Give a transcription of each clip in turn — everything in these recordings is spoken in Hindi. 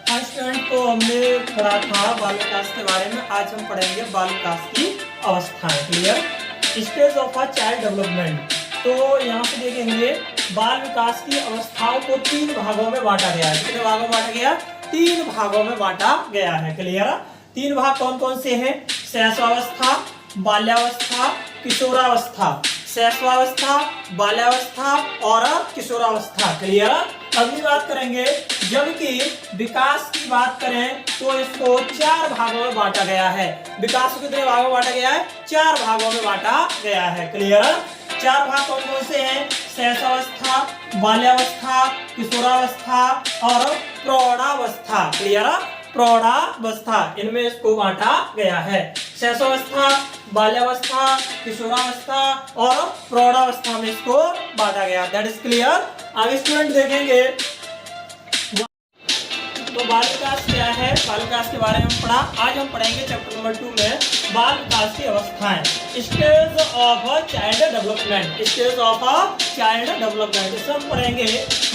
हाँ स्टूडेंट, तो हमने पढ़ा था बाल विकास के बारे में। आज हम पढ़ेंगे बाल विकास की अवस्थाएं। Clear? Stage of a child development. तो यहाँ पे देखेंगे बाल विकास की अवस्थाओं को 3 भागों में बांटा गया है। कितने भागों में बांटा गया? 3 भागों में बांटा गया है। क्लियर? 3 भाग कौन कौन से हैं? शैशवावस्था, बाल्यावस्था, किशोरावस्था। शैशवावस्था, बाल्यावस्था और किशोरावस्था। क्लियर? अगली बात करेंगे, जबकि विकास की बात करें तो इसको 4 भागों में बांटा गया है। विकास को कितने भागों में बांटा गया है? 4 भागों में बांटा गया है। क्लियर? 4 भाग कौन कौन से हैं? शैशवावस्था, बाल्यावस्था, किशोरावस्था और प्रौढ़ावस्था। क्लियर? प्रौढ़ावस्था, इनमें इसको बांटा गया है। शैशवावस्था, बाल्यावस्था, किशोरावस्था और प्रौढ़ावस्था में इसको बांटा गया। That is clear. आगे स्टूडेंट देखेंगे तो बाल विकास क्या है। बाल विकास के बारे में पढ़ा। आज हम पढ़ेंगे चैप्टर नंबर 2 में बाल विकास की अवस्थाएं। Stage of a child development. Stage of a child development, इसमें हम पढ़ेंगे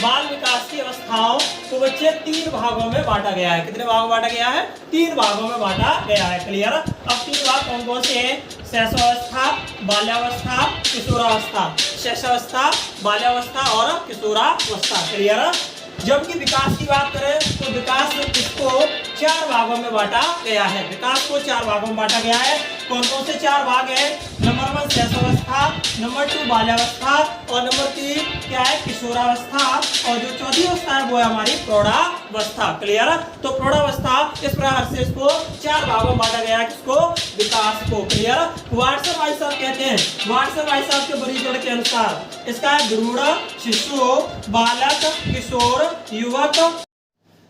बाल विकास की अवस्थाओं को बच्चे 3 भागों में बांटा गया है। कितने भागों में बांटा गया है? 3 भागों में बांटा गया है। क्लियर? अब 3 भाग कौन कौन से हैं? शैशवावस्था, बाल्यावस्था, किशोरावस्था। शैशवावस्था, बाल्यावस्था और किशोरावस्था। क्लियर? जबकि विकास की बात करें तो विकास इसको 4 भागों में बांटा गया है। विकास को 4 भागों में बांटा गया है। कौन कौन से 4 भाग हैं? नंबर 1 शैशवावस्था, नंबर 2 बाल्यावस्था और नंबर 3 क्या है? किशोरावस्था। और जो चौथी अवस्था है वो है हमारी प्रौढ़ावस्था। क्लियर? तो प्रौढ़ावस्था इस प्रकार से इसको 4 भागों में बांटा गया है। किसको? विकास को। क्लियर? वाटसन भाई साहब कहते हैं, वाटसन भाई साहब के वर्गीकरण के अनुसार इसका है भ्रूण, शिशु, बालक, किशोर, युवक।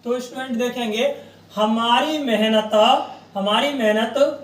तो स्टूडेंट देखेंगे हमारी मेहनत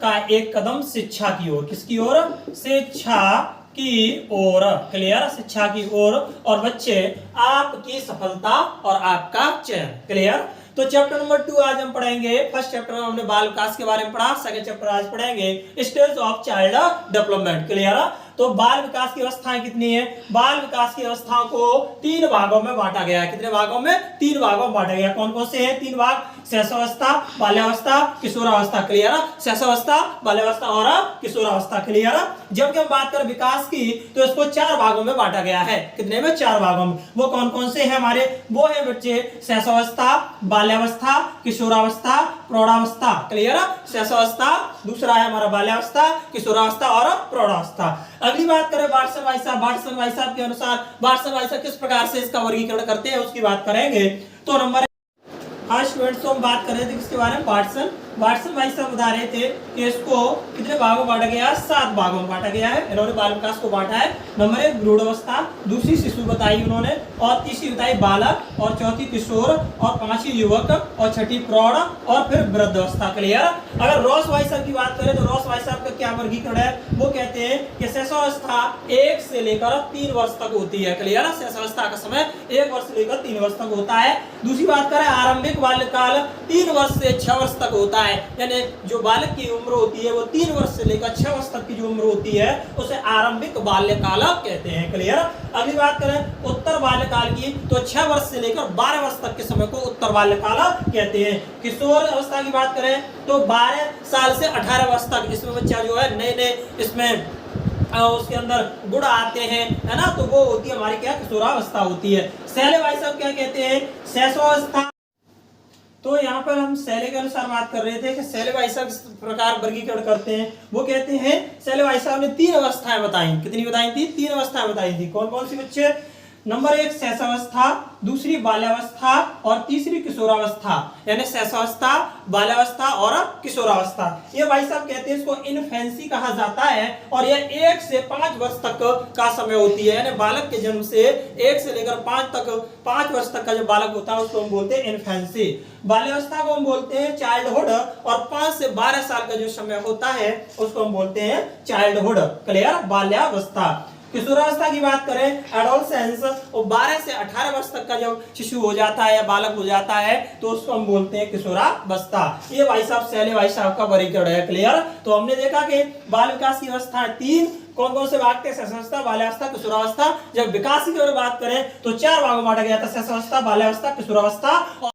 का एक कदम शिक्षा की ओर। किसकी ओर? शिक्षा की ओर। क्लियर? शिक्षा की ओर। और बच्चे आपकी सफलता और आपका चयन। क्लियर? तो चैप्टर नंबर 2 आज हम पढ़ेंगे। फर्स्ट चैप्टर में हमने बाल विकास के बारे में पढ़ा। सेकंड चैप्टर आज पढ़ेंगे stage of child development. Clear? तो बाल विकास की अवस्थाएं कितनी है? बाल विकास की अवस्थाओं को 3 भागों में बांटा गया है। कितने भागों में? 3 भागों में बांटा गया। कौन कौन से हैं 3 भाग? शैशवावस्था, बाल्यावस्था, किशोरावस्था। क्लियर? शैशवावस्था, बाल्यावस्था और किशोरावस्था। क्लियर? जबकि हम बात करें विकास की तो इसको 4 भागों में बांटा गया है। कितने में? 4 भागों में। वो कौन कौन से हैं हमारे? वो है बच्चे शैशवावस्था, बाल्यावस्था, किशोरावस्था, प्रौढ़ावस्था। क्लियर? शैशवावस्था, दूसरा है हमारा बाल्यावस्था, किशोरावस्था और प्रौढ़ावस्था। अगली बात करें वाटसन भाई साहब के अनुसार वाटसन भाई साहब किस प्रकार से इसका वर्गीकरण करते हैं उसकी बात करेंगे। तो नंबर स्टूडेंट्स हम बात कर रहे थे किसके बारे में? वाटसन भाई साहब बता रहे थे कि इसको कितने भागों में बांटा गया है? 7 भागों में बांटा गया है। इन्होंने बाल विकास को बांटा है। नंबर 1 भ्रूणावस्था, दूसरी शिशु बताई उन्होंने, और तीसरी बताई बालक, और चौथी किशोर, और 5वीं युवक, और 6ठी प्रौढ़, और फिर वृद्धावस्था। क्लियर? अगर रॉस भाई साहब की बात करें तो रॉस भाई साहब का क्या वर्गीकरण है? वो कहते हैं कि शैशवावस्था 1 से लेकर 3 वर्ष तक होती है। क्लियर? शैशवावस्था का समय 1 वर्ष से लेकर 3 वर्ष तक होता है। दूसरी बात करें आरंभिक बाल्यकाल 3 वर्ष से 6 वर्ष तक होता है। यानी जो बालक की उम्र होती है वो 3 वर्ष से लेकर 6 वर्ष तक की जो उम्र होती है उसे आरंभिक बाल्यकाल कहते हैं। क्लियर? अगली बात करें उत्तर बाल्यकाल की तो 6 वर्ष से लेकर 12 वर्ष तक के समय को उत्तर बाल्यकाल कहते हैं। किशोर अवस्था की बात करें तो 12 साल से 18 वर्ष तक इसमें बच्चा जो है नए इसमें उसके अंदर गुण आते हैं, है ना? तो वो होती है हमारी क्या? किशोरावस्था होती है। शैले भाई साहब क्या कहते हैं? शैशवावस्था। तो यहाँ पर हम शैले के अनुसार बात कर रहे थे कि शैले भाई साहब इस प्रकार वर्गीकरण करते हैं। वो कहते हैं शैले भाई साहब ने 3 अवस्थाएं बताई। कितनी बताई थी? 3 अवस्थाएं बताई थी। कौन कौन सी बच्चे? नंबर 1 शैशवावस्था, दूसरी बाल्यावस्था और तीसरी किशोरावस्था। यानी शैशवावस्था, बाल्यावस्था और किशोरावस्था। ये भाई साहब कहते हैं इसको इन्फेंसी कहा जाता है और ये 1 से 5 वर्ष तक का समय होती है। यानी बालक के जन्म से 1 से लेकर 5 वर्ष तक का जो बालक होता है उसको हम बोलते हैं इन्फेंसी। बाल्यावस्था को हम बोलते हैं चाइल्डहुड और 5 से 12 साल का जो समय होता है उसको हम बोलते हैं चाइल्डहुड। क्लियर? बाल्यावस्था। किशोरावस्था की बात करें एडोलसेंस और 12 से 18 वर्ष तक का जब शिशु हो जाता है या बालक हो जाता है तो उसको हम बोलते हैं किशोरावस्था। ये भाई साहब शैले भाई साहब का वर्गीकरण है। क्लियर? तो हमने देखा कि बाल विकास की अवस्था 3 कौन कौन से भाग थे? शैशवावस्था, बाल्यावस्था, किशोरावस्था। जब विकास की ओर बात करें तो 4 भागों में बांटा गया था, शैशवावस्था, बाल्यावस्था, किशोरावस्था।